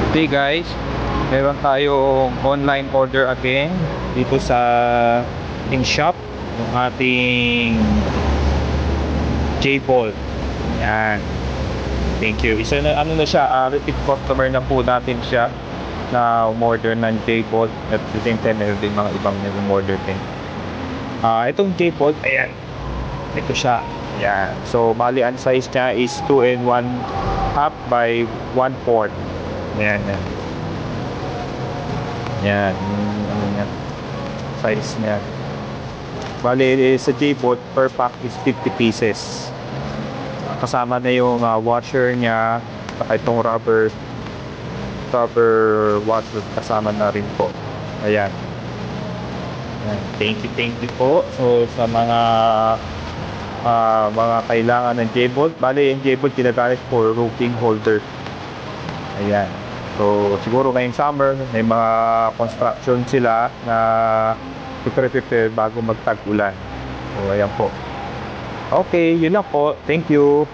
Okay guys, meron tayong online order again dito sa ating shop, yung ating J-Bolt. Yan. Thank you. Isa na ano na siya, repeat customer na po natin siya na umorder ng J-Bolt at the same time meron din mga ibang nag-order din. Itong J-Bolt, ayan. Ito siya. Yan. So, bali ang size niya is 2 and 1 half by 1/4. Ayan, yan. Yan, ano yan, size niya. Bali, sa J-Bolt, per pack is 50 pieces. Kasama na yung washer niya, saka itong rubber washer, kasama na rin po. Ayan. Ayan. Thank you po. So, sa mga kailangan ng J-Bolt, bali yung J-Bolt ginagamit for roofing holder. Ayan. So, siguro ngayong summer, may mga construction sila na prepare bago magtag-ulan. So, ayan po. Okay, yun lang po. Thank you.